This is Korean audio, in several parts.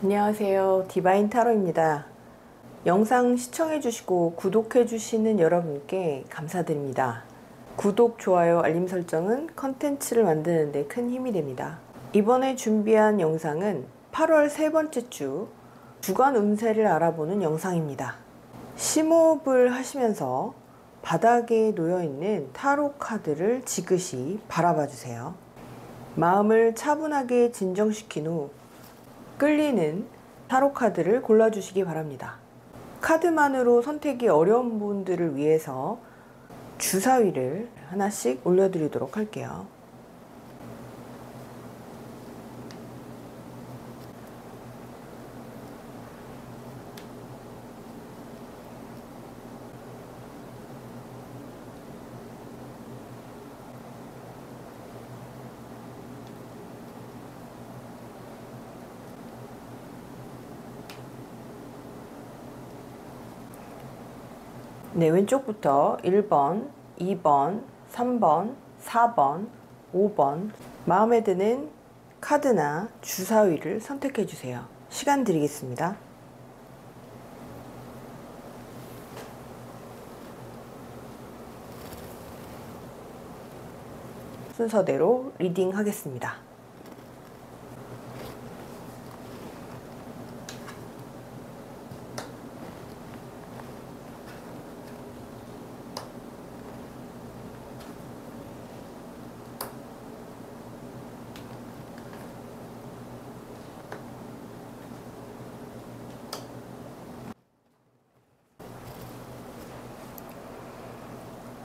안녕하세요. 디바인 타로입니다. 영상 시청해주시고 구독해주시는 여러분께 감사드립니다. 구독, 좋아요, 알림 설정은 컨텐츠를 만드는 데 큰 힘이 됩니다. 이번에 준비한 영상은 8월 세 번째 주 주간 운세를 알아보는 영상입니다. 심호흡을 하시면서 바닥에 놓여있는 타로 카드를 지그시 바라봐 주세요. 마음을 차분하게 진정시킨 후 끌리는 타로 카드를 골라주시기 바랍니다. 카드만으로 선택이 어려운 분들을 위해서 주사위를 하나씩 올려드리도록 할게요. 네, 왼쪽부터 1번, 2번, 3번, 4번, 5번 마음에 드는 카드나 주사위를 선택해 주세요. 시간 드리겠습니다. 순서대로 리딩 하겠습니다.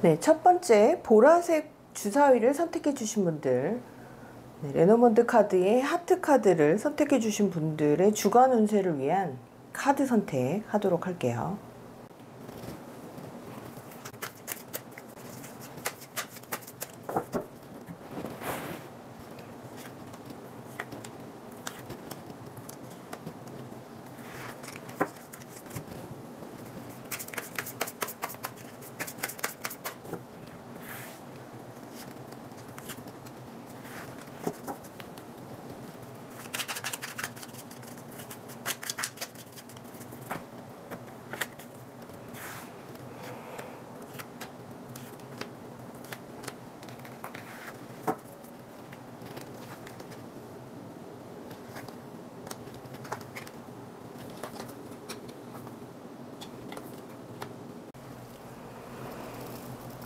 네, 첫 번째 보라색 주사위를 선택해 주신 분들, 레노먼드 카드의 하트 카드를 선택해 주신 분들의 주간 운세를 위한 카드 선택하도록 할게요.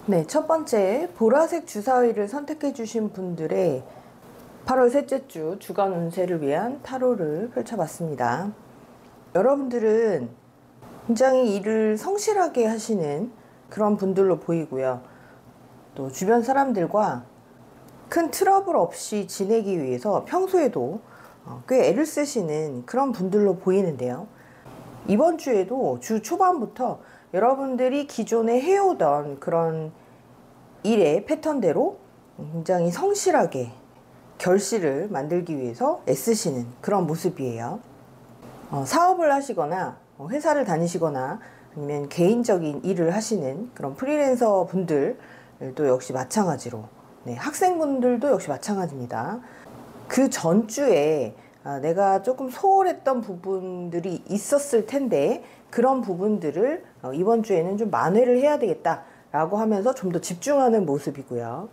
네, 첫 번째 보라색 주사위를 선택해 주신 분들의 8월 셋째 주 주간 운세를 위한 타로를 펼쳐봤습니다. 여러분들은 굉장히 일을 성실하게 하시는 그런 분들로 보이고요. 또 주변 사람들과 큰 트러블 없이 지내기 위해서 평소에도 꽤 애를 쓰시는 그런 분들로 보이는데요. 이번 주에도 주 초반부터 여러분들이 기존에 해오던 그런 일의 패턴대로 굉장히 성실하게 결실을 만들기 위해서 애쓰시는 그런 모습이에요. 사업을 하시거나 회사를 다니시거나 아니면 개인적인 일을 하시는 그런 프리랜서 분들도 역시 마찬가지로, 네, 학생분들도 역시 마찬가지입니다. 그 전주에 내가 조금 소홀했던 부분들이 있었을 텐데 그런 부분들을 이번 주에는 좀 만회를 해야 되겠다 라고 하면서 좀 더 집중하는 모습이고요.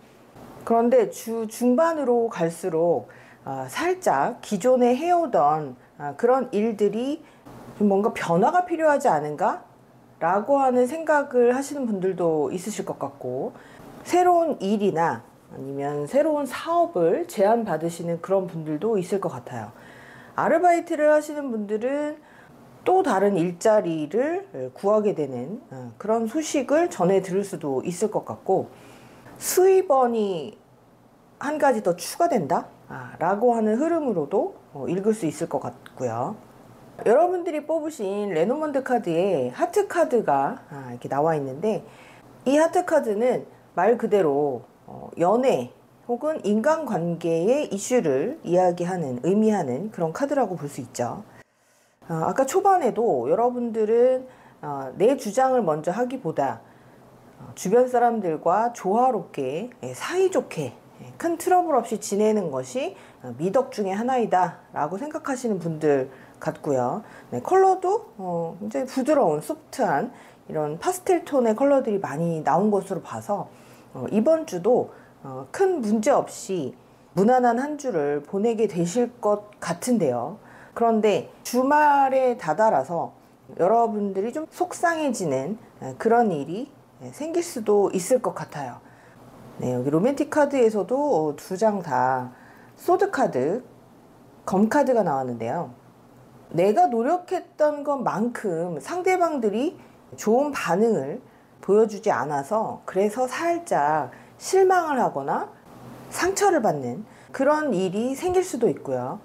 그런데 주 중반으로 갈수록 살짝 기존에 해오던 그런 일들이 좀 뭔가 변화가 필요하지 않은가 라고 하는 생각을 하시는 분들도 있으실 것 같고, 새로운 일이나 아니면 새로운 사업을 제안받으시는 그런 분들도 있을 것 같아요. 아르바이트를 하시는 분들은 또 다른 일자리를 구하게 되는 그런 소식을 전해 들을 수도 있을 것 같고, 수입원이 한 가지 더 추가된다 라고 하는 흐름으로도 읽을 수 있을 것 같고요. 여러분들이 뽑으신 레노먼드 카드에 하트 카드가 이렇게 나와 있는데, 이 하트 카드는 말 그대로 연애 혹은 인간관계의 이슈를 이야기하는, 의미하는 그런 카드라고 볼 수 있죠. 아까 초반에도 여러분들은 내 주장을 먼저 하기보다 주변 사람들과 조화롭게, 사이좋게, 큰 트러블 없이 지내는 것이 미덕 중에 하나이다 라고 생각하시는 분들 같고요. 네, 컬러도 굉장히 부드러운 소프트한 이런 파스텔 톤의 컬러들이 많이 나온 것으로 봐서 이번 주도 큰 문제 없이 무난한 한 주를 보내게 되실 것 같은데요. 그런데 주말에 다다라서 여러분들이 좀 속상해지는 그런 일이 생길 수도 있을 것 같아요. 네, 여기 로맨틱 카드에서도 두 장 다 소드 카드, 검 카드가 나왔는데요. 내가 노력했던 것만큼 상대방들이 좋은 반응을 보여주지 않아서 그래서 살짝 실망을 하거나 상처를 받는 그런 일이 생길 수도 있고요.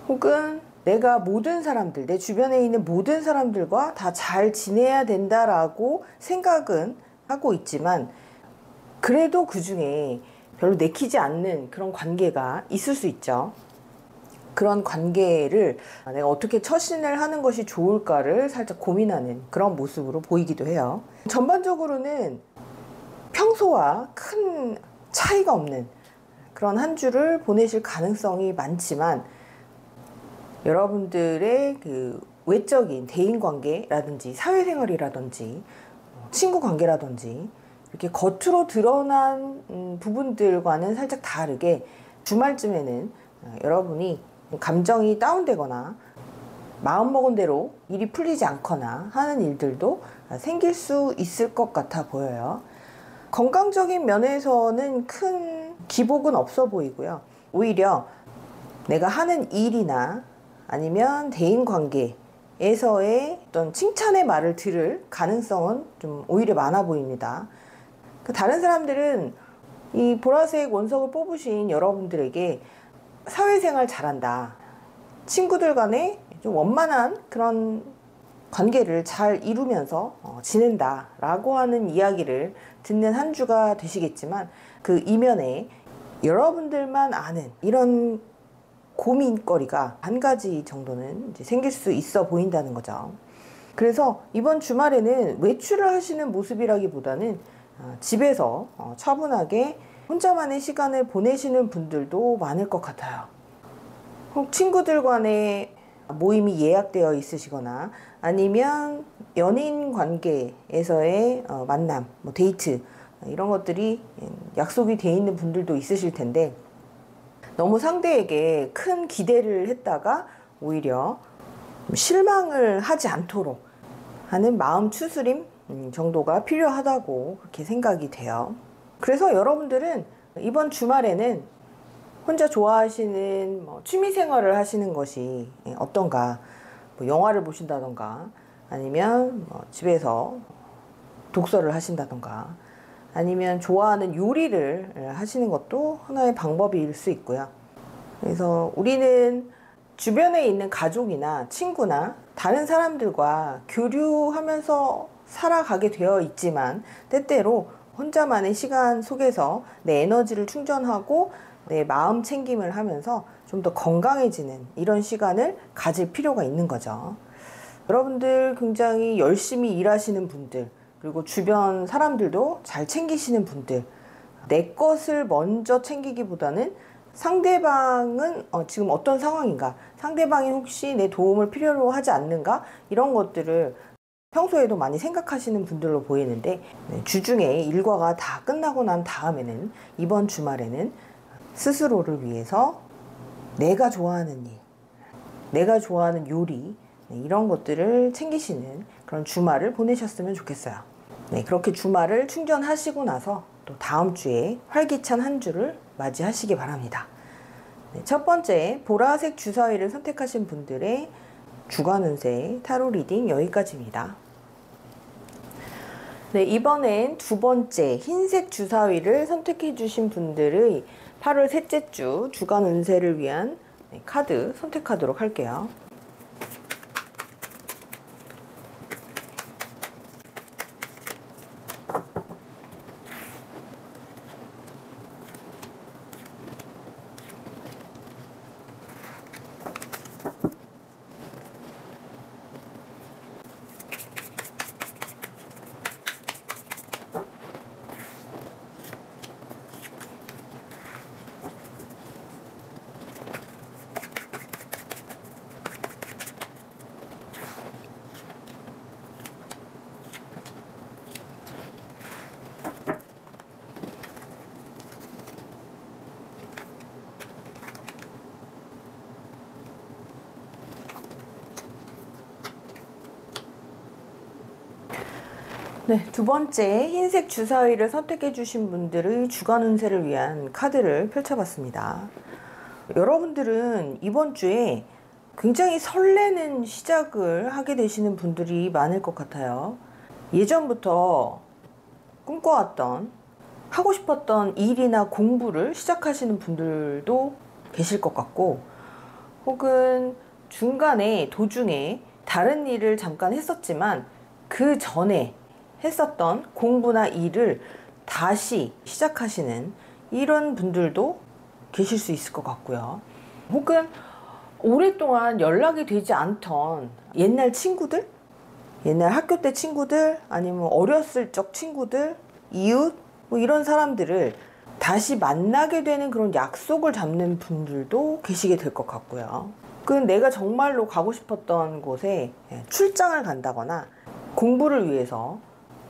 혹은 내가 모든 사람들, 내 주변에 있는 모든 사람들과 다 잘 지내야 된다라고 생각은 하고 있지만 그래도 그 중에 별로 내키지 않는 그런 관계가 있을 수 있죠. 그런 관계를 내가 어떻게 처신을 하는 것이 좋을까를 살짝 고민하는 그런 모습으로 보이기도 해요. 전반적으로는 평소와 큰 차이가 없는 그런 한 주를 보내실 가능성이 많지만 여러분들의 그 외적인 대인관계라든지 사회생활이라든지 친구 관계라든지 이렇게 겉으로 드러난 부분들과는 살짝 다르게 주말쯤에는 여러분이 감정이 다운되거나 마음먹은 대로 일이 풀리지 않거나 하는 일들도 생길 수 있을 것 같아 보여요. 건강적인 면에서는 큰 기복은 없어 보이고요. 오히려 내가 하는 일이나 아니면 대인관계에서의 어떤 칭찬의 말을 들을 가능성은 좀 오히려 많아 보입니다. 다른 사람들은 이 보라색 원석을 뽑으신 여러분들에게 사회생활 잘한다, 친구들 간에 좀 원만한 그런 관계를 잘 이루면서 지낸다 라고 하는 이야기를 듣는 한 주가 되시겠지만 그 이면에 여러분들만 아는 이런 고민거리가 한 가지 정도는 이제 생길 수 있어 보인다는 거죠. 그래서 이번 주말에는 외출을 하시는 모습이라기보다는 집에서 차분하게 혼자만의 시간을 보내시는 분들도 많을 것 같아요. 혹 친구들 간의 모임이 예약되어 있으시거나 아니면 연인 관계에서의 만남, 데이트 이런 것들이 약속이 되어 있는 분들도 있으실 텐데 너무 상대에게 큰 기대를 했다가 오히려 실망을 하지 않도록 하는 마음 추스림 정도가 필요하다고 그렇게 생각이 돼요. 그래서 여러분들은 이번 주말에는 혼자 좋아하시는 취미 생활을 하시는 것이 어떤가, 영화를 보신다던가 아니면 집에서 독서를 하신다던가 아니면 좋아하는 요리를 하시는 것도 하나의 방법일 수 있고요. 그래서 우리는 주변에 있는 가족이나 친구나 다른 사람들과 교류하면서 살아가게 되어 있지만 때때로 혼자만의 시간 속에서 내 에너지를 충전하고 내 마음 챙김을 하면서 좀 더 건강해지는 이런 시간을 가질 필요가 있는 거죠. 여러분들 굉장히 열심히 일하시는 분들, 그리고 주변 사람들도 잘 챙기시는 분들, 내 것을 먼저 챙기기보다는 상대방은 지금 어떤 상황인가, 상대방이 혹시 내 도움을 필요로 하지 않는가, 이런 것들을 평소에도 많이 생각하시는 분들로 보이는데 주중에 일과가 다 끝나고 난 다음에는 이번 주말에는 스스로를 위해서 내가 좋아하는 일, 내가 좋아하는 요리 이런 것들을 챙기시는 그런 주말을 보내셨으면 좋겠어요. 네, 그렇게 주말을 충전하시고 나서 또 다음 주에 활기찬 한 주를 맞이하시기 바랍니다. 네, 첫 번째 보라색 주사위를 선택하신 분들의 주간 운세 타로 리딩 여기까지입니다. 네, 이번엔 두 번째 흰색 주사위를 선택해 주신 분들의 8월 셋째 주 주간 운세를 위한 카드 선택하도록 할게요. 네, 두 번째 흰색 주사위를 선택해 주신 분들의 주간 운세를 위한 카드를 펼쳐봤습니다. 여러분들은 이번 주에 굉장히 설레는 시작을 하게 되시는 분들이 많을 것 같아요. 예전부터 꿈꿔왔던, 하고 싶었던 일이나 공부를 시작하시는 분들도 계실 것 같고, 혹은 중간에 도중에 다른 일을 잠깐 했었지만 그 전에 했었던 공부나 일을 다시 시작하시는 이런 분들도 계실 수 있을 것 같고요. 혹은 오랫동안 연락이 되지 않던 옛날 친구들, 옛날 학교 때 친구들, 아니면 어렸을 적 친구들, 이웃, 뭐 이런 사람들을 다시 만나게 되는 그런 약속을 잡는 분들도 계시게 될 것 같고요. 그 내가 정말로 가고 싶었던 곳에 출장을 간다거나 공부를 위해서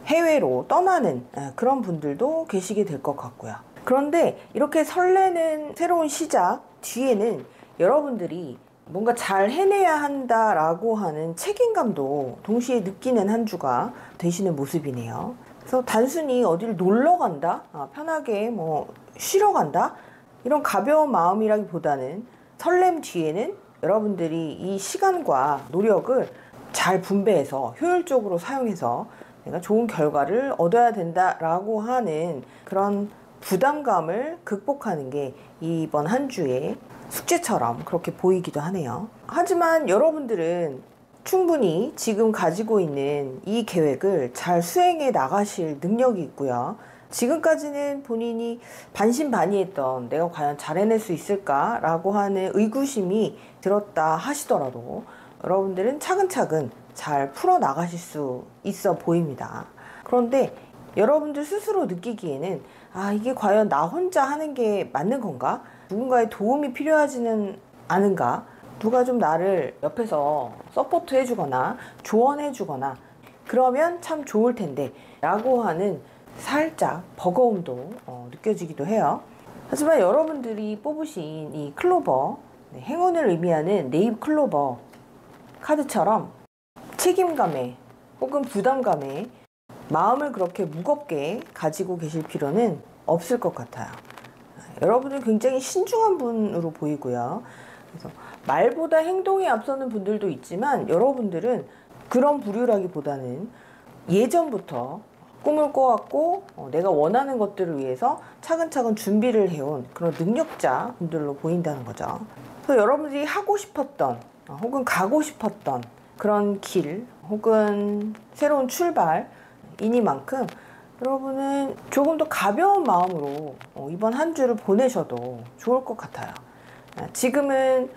해외로 떠나는 그런 분들도 계시게 될 것 같고요. 그런데 이렇게 설레는 새로운 시작 뒤에는 여러분들이 뭔가 잘 해내야 한다라고 하는 책임감도 동시에 느끼는 한 주가 되시는 모습이네요. 그래서 단순히 어디를 놀러 간다, 편하게 뭐 쉬러 간다, 이런 가벼운 마음이라기보다는 설렘 뒤에는 여러분들이 이 시간과 노력을 잘 분배해서 효율적으로 사용해서 내가 좋은 결과를 얻어야 된다라고 하는 그런 부담감을 극복하는 게 이번 한 주의 숙제처럼 그렇게 보이기도 하네요. 하지만 여러분들은 충분히 지금 가지고 있는 이 계획을 잘 수행해 나가실 능력이 있고요. 지금까지는 본인이 반신반의했던 내가 과연 잘 해낼 수 있을까라고 하는 의구심이 들었다 하시더라도 여러분들은 차근차근 잘 풀어 나가실 수 있어 보입니다. 그런데 여러분들 스스로 느끼기에는 이게 과연 나 혼자 하는 게 맞는 건가? 누군가의 도움이 필요하지는 않은가? 누가 좀 나를 옆에서 서포트 해주거나 조언해 주거나 그러면 참 좋을 텐데 라고 하는 살짝 버거움도 느껴지기도 해요. 하지만 여러분들이 뽑으신 이 클로버, 행운을 의미하는 네잎 클로버 카드처럼 책임감에 혹은 부담감에 마음을 그렇게 무겁게 가지고 계실 필요는 없을 것 같아요. 여러분은 굉장히 신중한 분으로 보이고요. 그래서 말보다 행동이 앞서는 분들도 있지만 여러분들은 그런 부류라기보다는 예전부터 꿈을 꿔왔고 내가 원하는 것들을 위해서 차근차근 준비를 해온 그런 능력자 분들로 보인다는 거죠. 그래서 여러분들이 하고 싶었던 혹은 가고 싶었던 그런 길 혹은 새로운 출발이니만큼 여러분은 조금 더 가벼운 마음으로 이번 한 주를 보내셔도 좋을 것 같아요. 지금은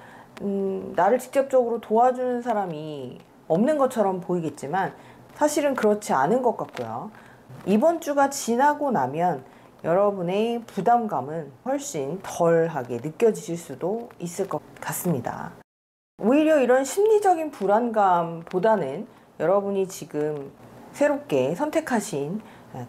나를 직접적으로 도와주는 사람이 없는 것처럼 보이겠지만 사실은 그렇지 않은 것 같고요. 이번 주가 지나고 나면 여러분의 부담감은 훨씬 덜하게 느껴지실 수도 있을 것 같습니다. 오히려 이런 심리적인 불안감보다는 여러분이 지금 새롭게 선택하신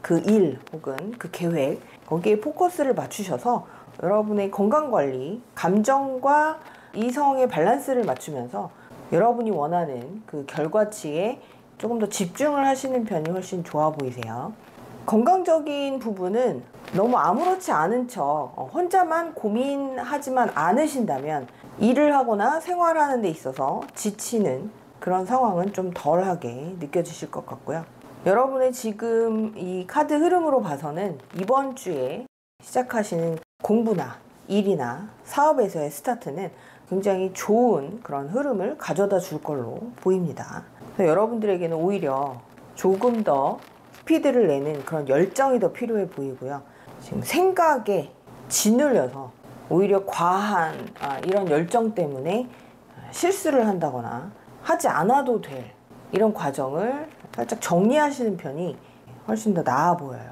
그 일 혹은 그 계획, 거기에 포커스를 맞추셔서 여러분의 건강관리, 감정과 이성의 밸런스를 맞추면서 여러분이 원하는 그 결과치에 조금 더 집중을 하시는 편이 훨씬 좋아 보이세요. 건강적인 부분은 너무 아무렇지 않은 척 혼자만 고민하지만 않으신다면 일을 하거나 생활하는 데 있어서 지치는 그런 상황은 좀 덜하게 느껴지실 것 같고요. 여러분의 지금 이 카드 흐름으로 봐서는 이번 주에 시작하시는 공부나 일이나 사업에서의 스타트는 굉장히 좋은 그런 흐름을 가져다 줄 걸로 보입니다. 그래서 여러분들에게는 오히려 조금 더 스피드를 내는 그런 열정이 더 필요해 보이고요. 지금 생각에 짓눌려서 오히려 과한 이런 열정 때문에 실수를 한다거나 하지 않아도 될 이런 과정을 살짝 정리하시는 편이 훨씬 더 나아 보여요.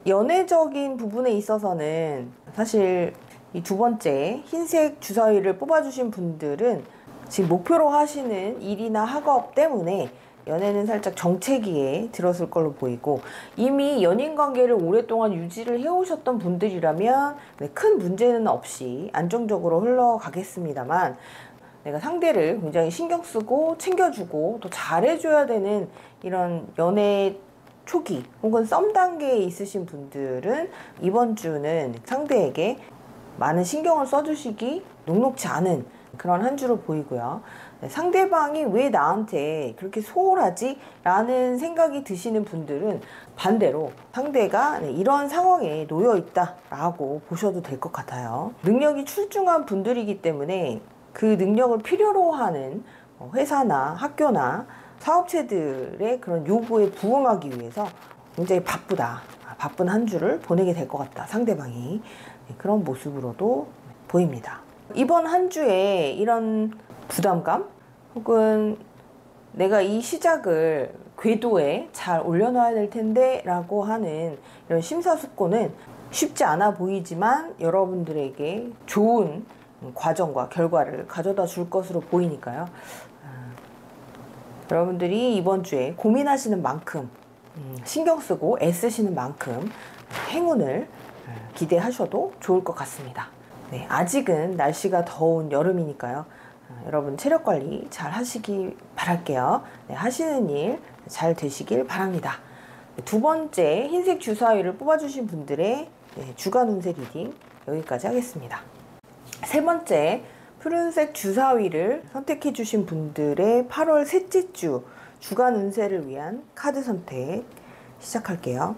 연애적인 부분에 있어서는 사실 이 두 번째 흰색 주사위를 뽑아주신 분들은 지금 목표로 하시는 일이나 학업 때문에 연애는 살짝 정체기에 들었을 걸로 보이고 이미 연인 관계를 오랫동안 유지를 해오셨던 분들이라면 큰 문제는 없이 안정적으로 흘러가겠습니다만 내가 상대를 굉장히 신경 쓰고 챙겨주고 또 잘해줘야 되는 이런 연애 초기 혹은 썸 단계에 있으신 분들은 이번 주는 상대에게 많은 신경을 써주시기 녹록지 않은 그런 한 주로 보이고요. 상대방이 왜 나한테 그렇게 소홀하지? 라는 생각이 드시는 분들은 반대로 상대가 이런 상황에 놓여 있다 라고 보셔도 될 것 같아요. 능력이 출중한 분들이기 때문에 그 능력을 필요로 하는 회사나 학교나 사업체들의 그런 요구에 부응하기 위해서 굉장히 바쁜 한 주를 보내게 될 것 같다, 상대방이. 그런 모습으로도 보입니다. 이번 한 주에 이런 부담감 혹은 내가 이 시작을 궤도에 잘 올려놔야 될 텐데 라고 하는 이런 심사숙고는 쉽지 않아 보이지만 여러분들에게 좋은 과정과 결과를 가져다 줄 것으로 보이니까요. 여러분들이 이번 주에 고민하시는 만큼 신경 쓰고 애쓰시는 만큼 행운을 기대하셔도 좋을 것 같습니다. 네, 아직은 날씨가 더운 여름이니까요. 여러분 체력 관리 잘 하시기 바랄게요. 네, 하시는 일 잘 되시길 바랍니다. 두 번째 흰색 주사위를 뽑아주신 분들의 주간 운세 리딩 여기까지 하겠습니다. 세 번째 푸른색 주사위를 선택해 주신 분들의 8월 셋째 주 주간 운세를 위한 카드 선택 시작할게요.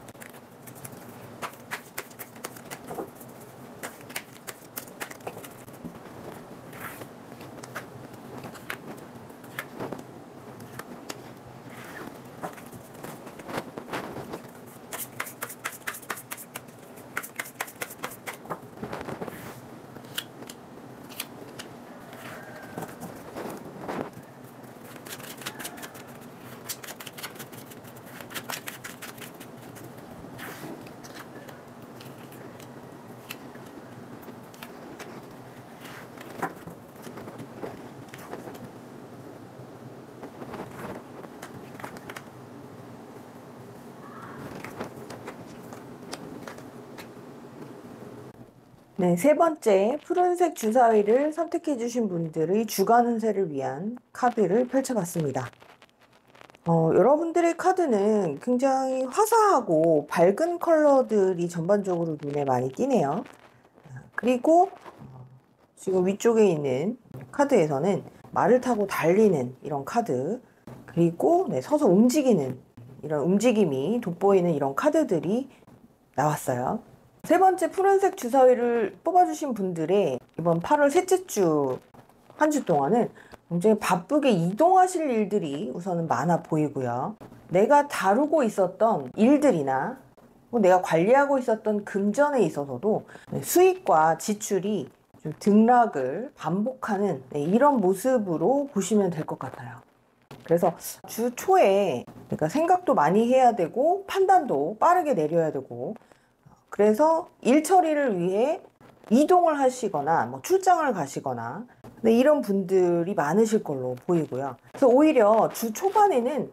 네, 세 번째 푸른색 주사위를 선택해 주신 분들의 주간 운세를 위한 카드를 펼쳐봤습니다. 여러분들의 카드는 굉장히 화사하고 밝은 컬러들이 전반적으로 눈에 많이 띄네요. 그리고 지금 위쪽에 있는 카드에서는 말을 타고 달리는 이런 카드, 그리고 서서 움직이는 이런 움직임이 돋보이는 이런 카드들이 나왔어요. 세 번째 푸른색 주사위를 뽑아주신 분들의 이번 8월 셋째 주 한 주 동안은 굉장히 바쁘게 이동하실 일들이 우선은 많아 보이고요. 내가 다루고 있었던 일들이나 내가 관리하고 있었던 금전에 있어서도 수익과 지출이 좀 등락을 반복하는 이런 모습으로 보시면 될 것 같아요. 그래서 주 초에 그러니까 생각도 많이 해야 되고 판단도 빠르게 내려야 되고, 그래서 일 처리를 위해 이동을 하시거나 출장을 가시거나 이런 분들이 많으실 걸로 보이고요. 그래서 오히려 주 초반에는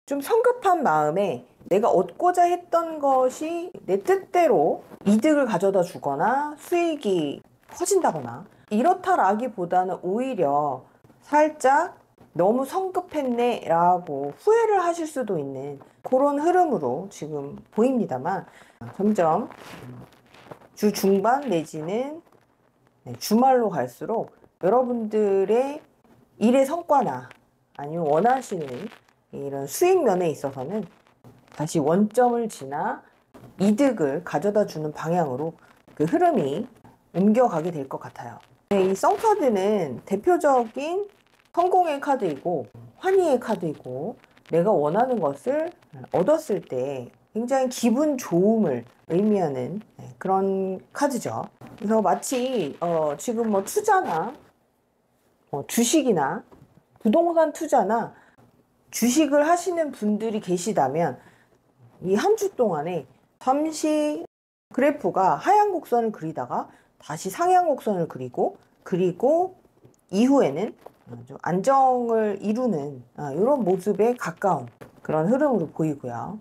좀 성급한 마음에 내가 얻고자 했던 것이 내 뜻대로 이득을 가져다 주거나 수익이 커진다거나 이렇다라기보다는 오히려 살짝 너무 성급했네 라고 후회를 하실 수도 있는 그런 흐름으로 지금 보입니다만, 점점 주 중반 내지는 주말로 갈수록 여러분들의 일의 성과나 아니면 원하시는 이런 수익 면에 있어서는 다시 원점을 지나 이득을 가져다 주는 방향으로 그 흐름이 옮겨가게 될 것 같아요. 이 썬카드는 대표적인 성공의 카드이고 환희의 카드이고 내가 원하는 것을 얻었을 때 굉장히 기분 좋음을 의미하는 그런 카드죠. 그래서 마치 지금 투자나 주식이나 부동산 투자나 주식을 하시는 분들이 계시다면 이 한 주 동안에 잠시 그래프가 하향 곡선을 그리다가 다시 상향 곡선을 그리고 이후에는 좀 안정을 이루는 이런 모습에 가까운 그런 흐름으로 보이고요.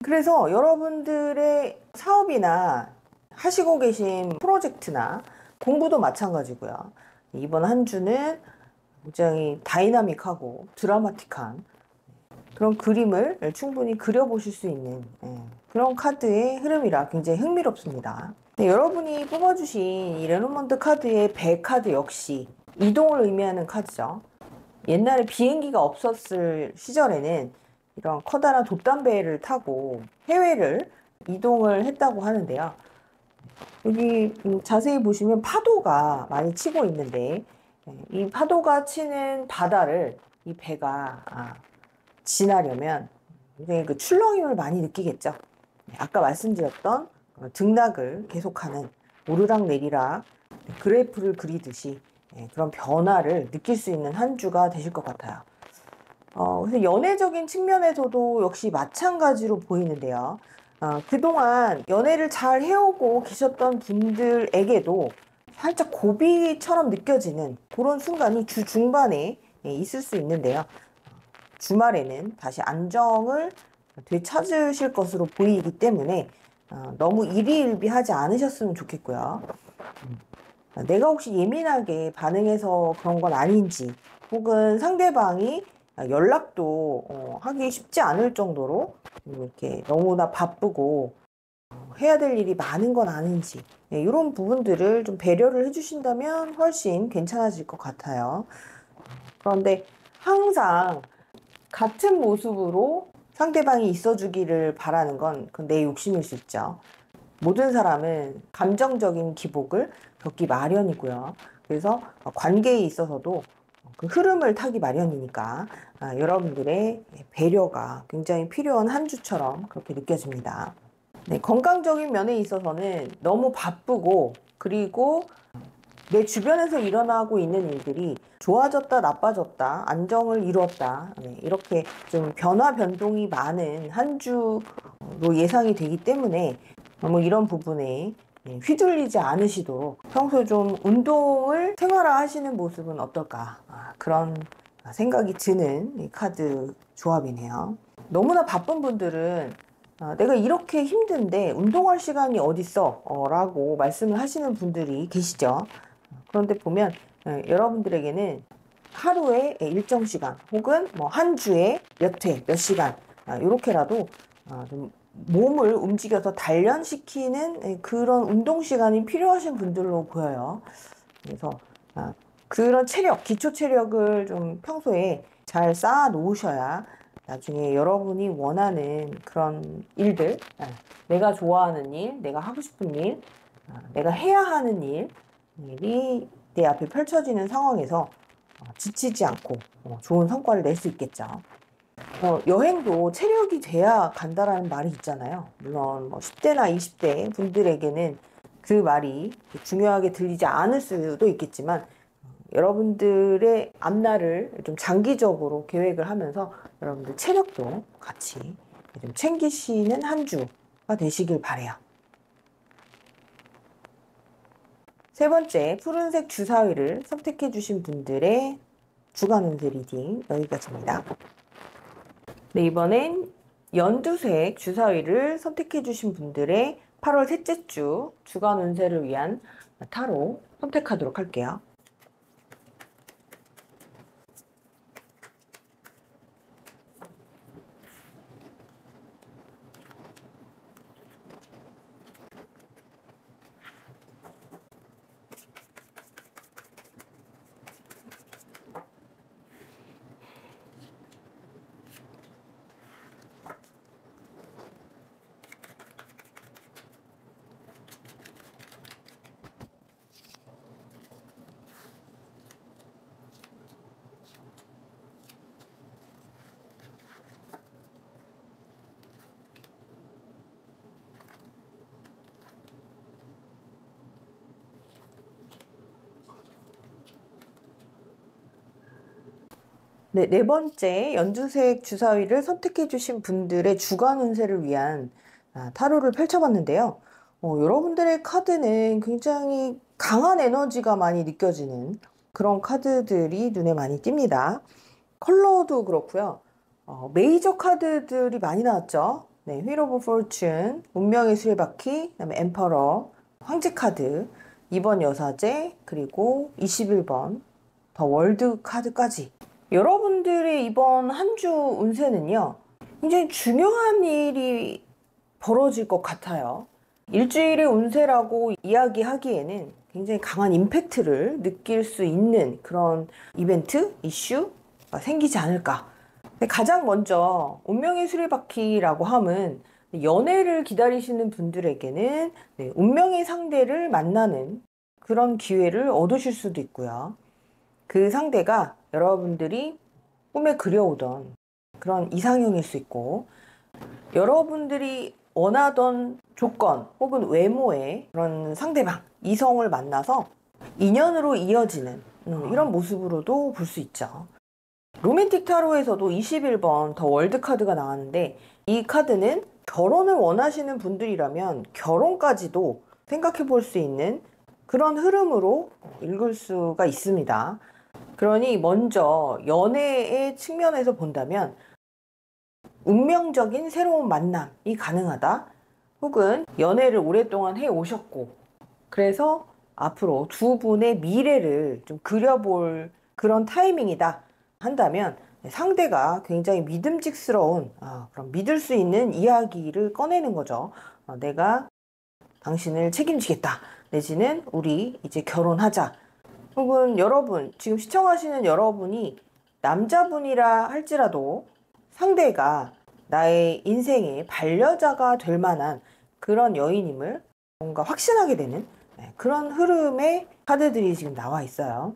그래서 여러분들의 사업이나 하시고 계신 프로젝트나 공부도 마찬가지고요. 이번 한 주는 굉장히 다이나믹하고 드라마틱한 그런 그림을 충분히 그려보실 수 있는 그런 카드의 흐름이라 굉장히 흥미롭습니다. 네, 여러분이 뽑아주신 이 레노먼드 카드의 배 카드 역시 이동을 의미하는 카드죠. 옛날에 비행기가 없었을 시절에는 이런 커다란 돛담배를 타고 해외를 이동을 했다고 하는데요. 여기 자세히 보시면 파도가 많이 치고 있는데 이 파도가 치는 바다를 이 배가 지나려면 굉장히 그 출렁임을 많이 느끼겠죠. 아까 말씀드렸던 등락을 계속하는 오르락 내리락 그래프를 그리듯이 그런 변화를 느낄 수 있는 한 주가 되실 것 같아요. 그래서 연애적인 측면에서도 역시 마찬가지로 보이는데요. 그동안 연애를 잘 해오고 계셨던 분들에게도 살짝 고비처럼 느껴지는 그런 순간이 주 중반에 있을 수 있는데요. 주말에는 다시 안정을 되찾으실 것으로 보이기 때문에 너무 일희일비하지 않으셨으면 좋겠고요. 내가 혹시 예민하게 반응해서 그런 건 아닌지, 혹은 상대방이 연락도 하기 쉽지 않을 정도로 이렇게 너무나 바쁘고 해야 될 일이 많은 건 아닌지, 이런 부분들을 좀 배려를 해주신다면 훨씬 괜찮아질 것 같아요. 그런데 항상 같은 모습으로 상대방이 있어주기를 바라는 건 그건 내 욕심일 수 있죠. 모든 사람은 감정적인 기복을 겪기 마련이고요. 그래서 관계에 있어서도 그 흐름을 타기 마련이니까 여러분들의 배려가 굉장히 필요한 한 주처럼 그렇게 느껴집니다. 네, 건강적인 면에 있어서는 너무 바쁘고 그리고 내 주변에서 일어나고 있는 일들이 좋아졌다 나빠졌다 안정을 이루었다 이렇게 좀 변화 변동이 많은 한 주로 예상이 되기 때문에 뭐 이런 부분에 휘둘리지 않으시도록 평소에 좀 운동을 생활화 하시는 모습은 어떨까 그런 생각이 드는 카드 조합이네요. 너무나 바쁜 분들은 내가 이렇게 힘든데 운동할 시간이 어딨어 라고 말씀을 하시는 분들이 계시죠. 그런데 보면 여러분들에게는 하루에 일정 시간 혹은 뭐 한 주에 몇 회, 몇 시간 이렇게라도 좀 몸을 움직여서 단련시키는 그런 운동 시간이 필요하신 분들로 보여요. 그래서 그런 체력, 기초 체력을 좀 평소에 잘 쌓아 놓으셔야 나중에 여러분이 원하는 그런 일들, 내가 좋아하는 일, 내가 하고 싶은 일, 내가 해야 하는 일이 내 앞에 펼쳐지는 상황에서 지치지 않고 좋은 성과를 낼 수 있겠죠. 여행도 체력이 돼야 간다라는 말이 있잖아요. 물론 뭐 10대나 20대 분들에게는 그 말이 중요하게 들리지 않을 수도 있겠지만 여러분들의 앞날을 좀 장기적으로 계획을 하면서 여러분들 체력도 같이 좀 챙기시는 한 주가 되시길 바래요. 세 번째, 푸른색 주사위를 선택해 주신 분들의 주간 운세 리딩 여기까지입니다. 네, 이번엔 연두색 주사위를 선택해 주신 분들의 8월 셋째 주 주간 운세를 위한 타로 선택하도록 할게요. 네, 네 번째 연두색 주사위를 선택해 주신 분들의 주간 운세를 위한 타로를 펼쳐봤는데요. 여러분들의 카드는 굉장히 강한 에너지가 많이 느껴지는 그런 카드들이 눈에 많이 띕니다. 컬러도 그렇고요. 메이저 카드들이 많이 나왔죠. 네, 휠 오브 포춘, 운명의 수레바퀴, 그다음에 엠퍼러, 황제 카드, 2번 여사제, 그리고 21번 더 월드 카드까지 여러분들의 이번 한 주 운세는요, 굉장히 중요한 일이 벌어질 것 같아요. 일주일의 운세라고 이야기하기에는 굉장히 강한 임팩트를 느낄 수 있는 그런 이벤트, 이슈가 생기지 않을까. 근데 가장 먼저 운명의 수레바퀴라고 함은 연애를 기다리시는 분들에게는 운명의 상대를 만나는 그런 기회를 얻으실 수도 있고요. 그 상대가 여러분들이 꿈에 그려오던 그런 이상형일 수 있고, 여러분들이 원하던 조건 혹은 외모의 그런 상대방, 이성을 만나서 인연으로 이어지는 이런 모습으로도 볼 수 있죠. 로맨틱 타로에서도 21번 더 월드 카드가 나왔는데, 이 카드는 결혼을 원하시는 분들이라면 결혼까지도 생각해 볼 수 있는 그런 흐름으로 읽을 수가 있습니다. 그러니 먼저 연애의 측면에서 본다면 운명적인 새로운 만남이 가능하다, 혹은 연애를 오랫동안 해 오셨고 그래서 앞으로 두 분의 미래를 좀 그려볼 그런 타이밍이다 한다면, 상대가 굉장히 믿음직스러운 그런 믿을 수 있는 이야기를 꺼내는 거죠. 내가 당신을 책임지겠다, 내지는 우리 이제 결혼하자. 혹은 여러분, 지금 시청하시는 여러분이 남자분이라 할지라도 상대가 나의 인생의 반려자가 될 만한 그런 여인임을 뭔가 확신하게 되는 그런 흐름의 카드들이 지금 나와 있어요.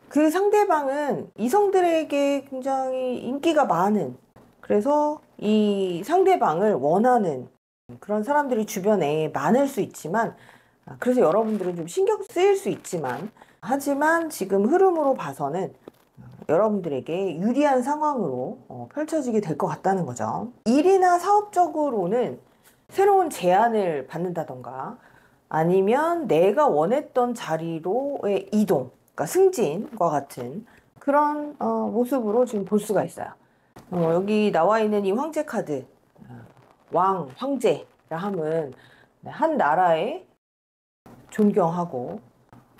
그 상대방은 이성들에게 굉장히 인기가 많은, 그래서 이 상대방을 원하는 그런 사람들이 주변에 많을 수 있지만, 그래서 여러분들은 좀 신경 쓰일 수 있지만, 하지만 지금 흐름으로 봐서는 여러분들에게 유리한 상황으로 펼쳐지게 될 것 같다는 거죠. 일이나 사업적으로는 새로운 제안을 받는다던가, 아니면 내가 원했던 자리로의 이동, 그러니까 승진과 같은 그런 모습으로 지금 볼 수가 있어요. 여기 나와 있는 이 황제 카드, 왕, 황제라 함은 한 나라에 존경하고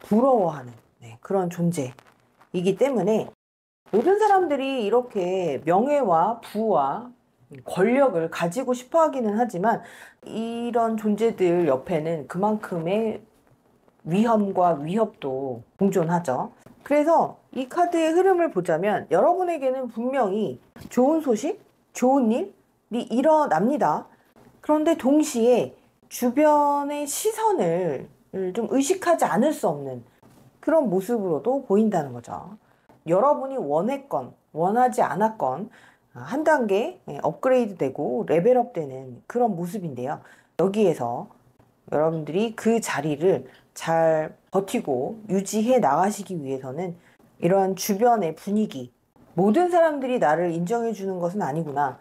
부러워하는 그런 존재이기 때문에, 모든 사람들이 이렇게 명예와 부와 권력을 가지고 싶어 하기는 하지만, 이런 존재들 옆에는 그만큼의 위험과 위협도 공존하죠. 그래서 이 카드의 흐름을 보자면 여러분에게는 분명히 좋은 소식, 좋은 일이 일어납니다. 그런데 동시에 주변의 시선을 좀 의식하지 않을 수 없는 그런 모습으로도 보인다는 거죠. 여러분이 원했건 원하지 않았건 한 단계 업그레이드 되고 레벨업 되는 그런 모습인데요. 여기에서 여러분들이 그 자리를 잘 버티고 유지해 나가시기 위해서는 이러한 주변의 분위기, 모든 사람들이 나를 인정해 주는 것은 아니구나,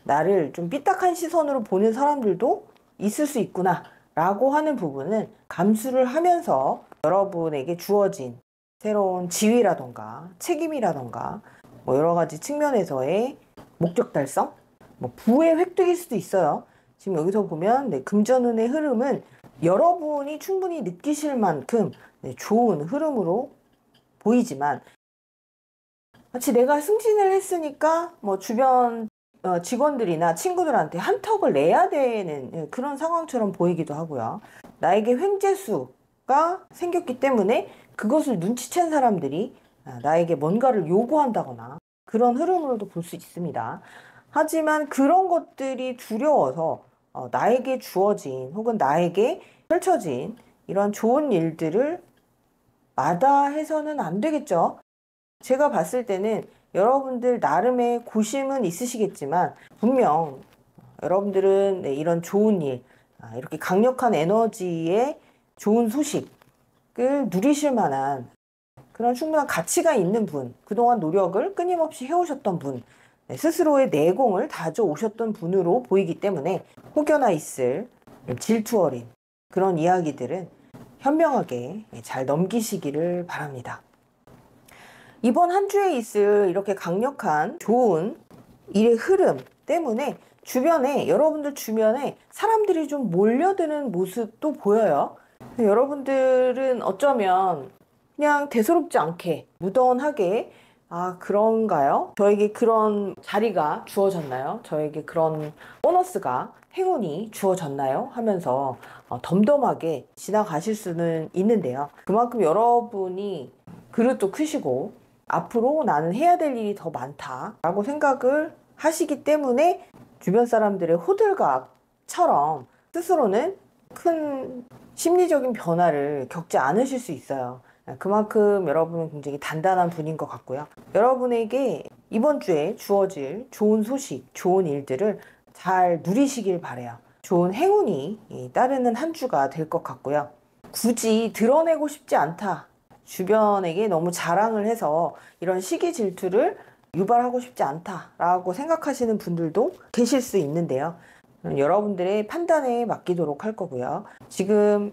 나를 좀 삐딱한 시선으로 보는 사람들도 있을 수 있구나 라고 하는 부분은 감수를 하면서 여러분에게 주어진 새로운 지위라던가 책임이라던가 여러 가지 측면에서의 목적 달성, 부의 획득일 수도 있어요. 지금 여기서 보면 금전운의 흐름은 여러분이 충분히 느끼실 만큼 좋은 흐름으로 보이지만, 마치 내가 승진을 했으니까 주변 직원들이나 친구들한테 한턱을 내야 되는 그런 상황처럼 보이기도 하고요. 나에게 횡재수가 생겼기 때문에 그것을 눈치챈 사람들이 나에게 뭔가를 요구한다거나 그런 흐름으로도 볼 수 있습니다. 하지만 그런 것들이 두려워서 나에게 주어진 혹은 나에게 펼쳐진 이런 좋은 일들을 마다해서는 안 되겠죠. 제가 봤을 때는 여러분들 나름의 고심은 있으시겠지만, 분명 여러분들은 이런 좋은 일, 이렇게 강력한 에너지의 좋은 소식을 누리실 만한 그런 충분한 가치가 있는 분, 그동안 노력을 끊임없이 해오셨던 분, 스스로의 내공을 다져 오셨던 분으로 보이기 때문에 혹여나 있을 질투 어린 그런 이야기들은 현명하게 잘 넘기시기를 바랍니다. 이번 한 주에 있을 이렇게 강력한 좋은 일의 흐름 때문에 여러분들 주변에 사람들이 좀 몰려드는 모습도 보여요. 여러분들은 어쩌면 그냥 대수롭지 않게 무던하게 아, 그런가요? 저에게 그런 자리가 주어졌나요? 저에게 그런 보너스가, 행운이 주어졌나요? 하면서 덤덤하게 지나가실 수는 있는데요. 그만큼 여러분이 그릇도 크시고 앞으로 나는 해야 될 일이 더 많다라고 생각을 하시기 때문에 주변 사람들의 호들갑처럼 스스로는 큰 심리적인 변화를 겪지 않으실 수 있어요. 그만큼 여러분은 굉장히 단단한 분인 것 같고요. 여러분에게 이번 주에 주어질 좋은 소식, 좋은 일들을 잘 누리시길 바라요. 좋은 행운이 따르는 한 주가 될 것 같고요. 굳이 드러내고 싶지 않다. 주변에게 너무 자랑을 해서 이런 시기 질투를 유발하고 싶지 않다라고 생각하시는 분들도 계실 수 있는데요. 여러분들의 판단에 맡기도록 할 거고요. 지금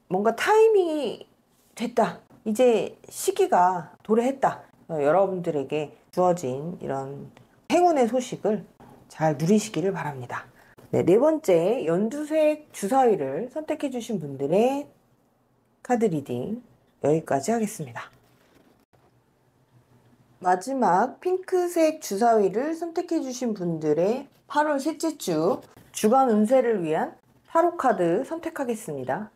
뭔가 타이밍이 됐다. 이제 시기가 도래했다. 여러분들에게 주어진 이런 행운의 소식을 잘 누리시기를 바랍니다. 네, 네 번째, 연두색 주사위를 선택해 주신 분들의 카드 리딩 여기까지 하겠습니다. 마지막 핑크색 주사위를 선택해 주신 분들의 8월 셋째 주 주간 운세를 위한 타로 카드 선택하겠습니다.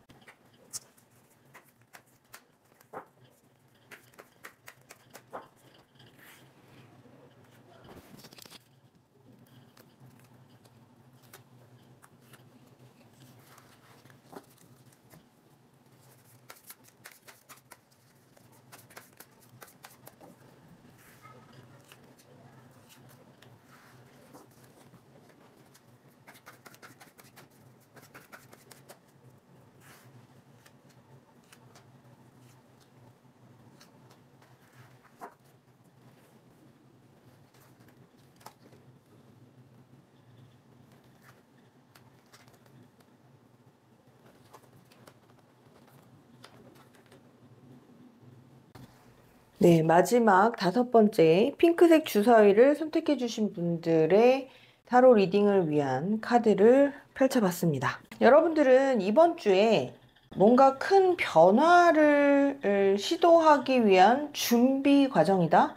네, 마지막 다섯 번째 핑크색 주사위를 선택해 주신 분들의 타로 리딩을 위한 카드를 펼쳐봤습니다. 여러분들은 이번 주에 뭔가 큰 변화를 시도하기 위한 준비 과정이다.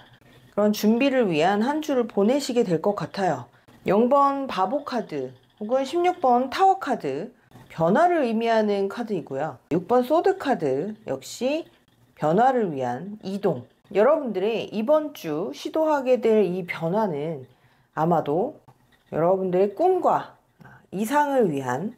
그런 준비를 위한 한 주를 보내시게 될 것 같아요. 0번 바보 카드 혹은 16번 타워 카드, 변화를 의미하는 카드이고요. 6번 소드 카드 역시 변화를 위한 이동. 여러분들의 이번 주 시도하게 될 이 변화는 아마도 여러분들의 꿈과 이상을 위한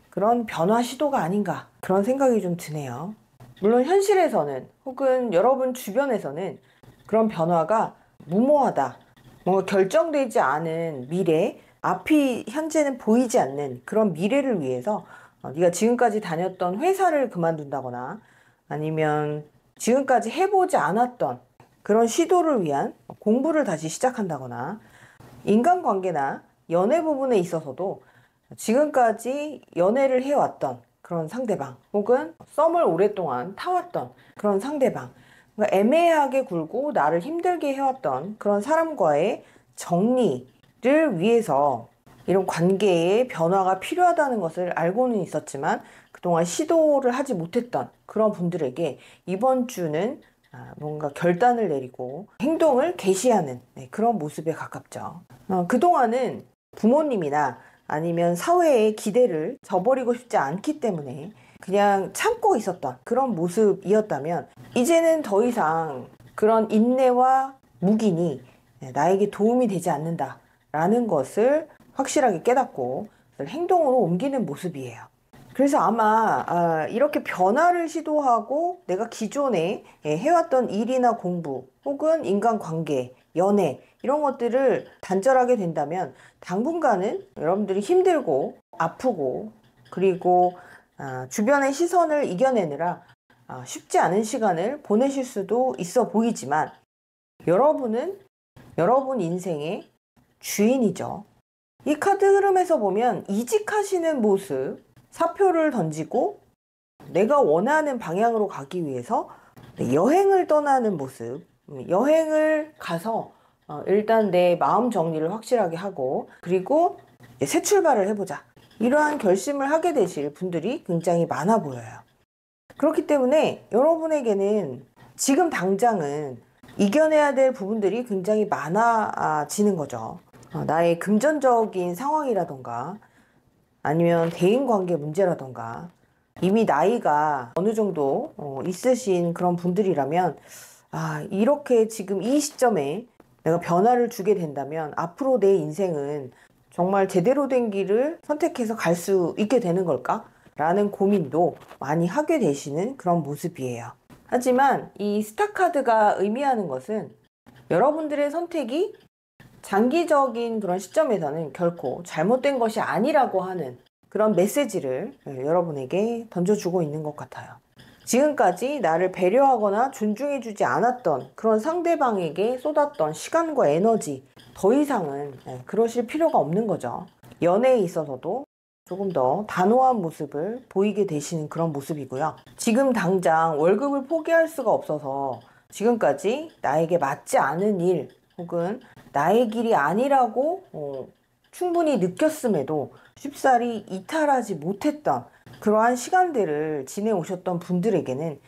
그런 변화 시도가 아닌가, 그런 생각이 좀 드네요. 물론 현실에서는 혹은 여러분 주변에서는 그런 변화가 무모하다, 뭔가 결정되지 않은 미래, 앞이 현재는 보이지 않는 그런 미래를 위해서 네가 지금까지 다녔던 회사를 그만둔다거나 아니면 지금까지 해보지 않았던 그런 시도를 위한 공부를 다시 시작한다거나, 인간관계나 연애 부분에 있어서도 지금까지 연애를 해왔던 그런 상대방 혹은 썸을 오랫동안 타왔던 그런 상대방, 그러니까 애매하게 굴고 나를 힘들게 해왔던 그런 사람과의 정리를 위해서 이런 관계의 변화가 필요하다는 것을 알고는 있었지만 그동안 시도를 하지 못했던 그런 분들에게 이번 주는 뭔가 결단을 내리고 행동을 개시하는 그런 모습에 가깝죠. 그동안은 부모님이나 아니면 사회의 기대를 저버리고 싶지 않기 때문에 그냥 참고 있었던 그런 모습이었다면, 이제는 더 이상 그런 인내와 묵인이 나에게 도움이 되지 않는다라는 것을 확실하게 깨닫고 행동으로 옮기는 모습이에요. 그래서 아마 이렇게 변화를 시도하고 내가 기존에 해왔던 일이나 공부 혹은 인간관계, 연애 이런 것들을 단절하게 된다면 당분간은 여러분들이 힘들고 아프고, 그리고 주변의 시선을 이겨내느라 쉽지 않은 시간을 보내실 수도 있어 보이지만, 여러분은 여러분 인생의 주인이죠. 이 카드 흐름에서 보면 이직하시는 모습, 사표를 던지고 내가 원하는 방향으로 가기 위해서 여행을 떠나는 모습, 여행을 가서 일단 내 마음 정리를 확실하게 하고, 그리고 새 출발을 해보자, 이러한 결심을 하게 되실 분들이 굉장히 많아 보여요. 그렇기 때문에 여러분에게는 지금 당장은 이겨내야 될 부분들이 굉장히 많아지는 거죠. 나의 금전적인 상황이라던가 아니면 대인관계 문제라던가 이미 나이가 어느 정도 있으신 그런 분들이라면 이렇게 지금 이 시점에 내가 변화를 주게 된다면 앞으로 내 인생은 정말 제대로 된 길을 선택해서 갈 수 있게 되는 걸까? 라는 고민도 많이 하게 되시는 그런 모습이에요. 하지만 이 스타카드가 의미하는 것은 여러분들의 선택이 장기적인 그런 시점에서는 결코 잘못된 것이 아니라고 하는 그런 메시지를 여러분에게 던져주고 있는 것 같아요. 지금까지 나를 배려하거나 존중해주지 않았던 그런 상대방에게 쏟았던 시간과 에너지, 더 이상은 그러실 필요가 없는 거죠. 연애에 있어서도 조금 더 단호한 모습을 보이게 되시는 그런 모습이고요. 지금 당장 월급을 포기할 수가 없어서 지금까지 나에게 맞지 않은 일 혹은 나의 길이 아니라고 충분히 느꼈음에도 쉽사리 이탈하지 못했던 그러한 시간들을 지내오셨던 분들에게는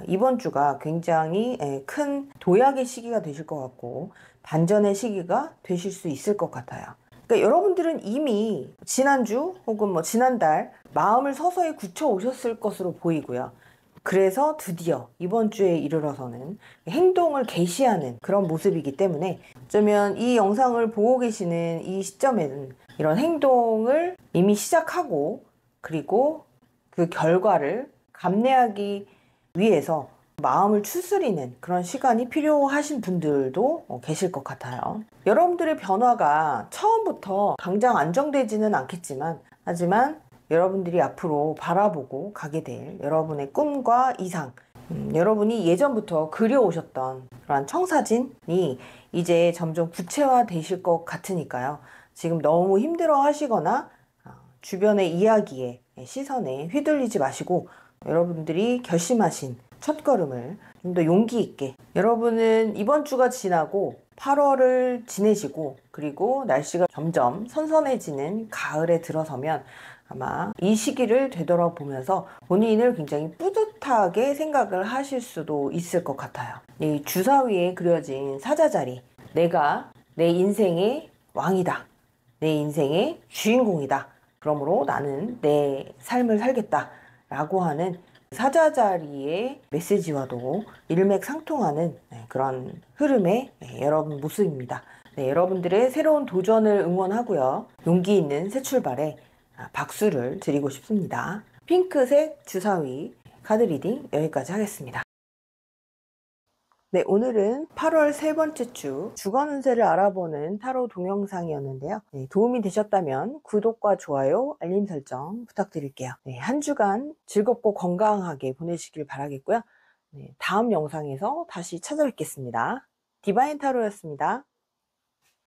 이번 주가 굉장히 큰 도약의 시기가 되실 것 같고 반전의 시기가 되실 수 있을 것 같아요. 그러니까 여러분들은 이미 지난주 혹은 지난달 마음을 서서히 굳혀 오셨을 것으로 보이고요. 그래서 드디어 이번 주에 이르러서는 행동을 개시하는 그런 모습이기 때문에 어쩌면 이 영상을 보고 계시는 이 시점에는 이런 행동을 이미 시작하고 그리고 그 결과를 감내하기 위해서 마음을 추스리는 그런 시간이 필요하신 분들도 계실 것 같아요. 여러분들의 변화가 처음부터 당장 안정되지는 않겠지만 하지만 여러분들이 앞으로 바라보고 가게 될 여러분의 꿈과 이상, 여러분이 예전부터 그려오셨던 그러한 청사진이 이제 점점 구체화 되실 것 같으니까요. 지금 너무 힘들어 하시거나 주변의 이야기에 시선에 휘둘리지 마시고 여러분들이 결심하신 첫걸음을 좀 더 용기 있게 여러분은 이번 주가 지나고 8월을 지내시고 그리고 날씨가 점점 선선해지는 가을에 들어서면 아마 이 시기를 되돌아보면서 본인을 굉장히 뿌듯하게 생각을 하실 수도 있을 것 같아요. 이 주사위에 그려진 사자자리, 내가 내 인생의 왕이다. 내 인생의 주인공이다. 그러므로 나는 내 삶을 살겠다. 라고 하는 사자자리의 메시지와도 일맥상통하는 그런 흐름의 여러분 모습입니다. 여러분들의 새로운 도전을 응원하고요. 용기 있는 새 출발에 박수를 드리고 싶습니다. 핑크색 주사위 카드 리딩 여기까지 하겠습니다. 오늘은 8월 세 번째 주 주간 운세를 알아보는 타로 동영상이었는데요. 도움이 되셨다면 구독과 좋아요, 알림 설정 부탁드릴게요. 한 주간 즐겁고 건강하게 보내시길 바라겠고요. 다음 영상에서 다시 찾아뵙겠습니다. 디바인 타로였습니다.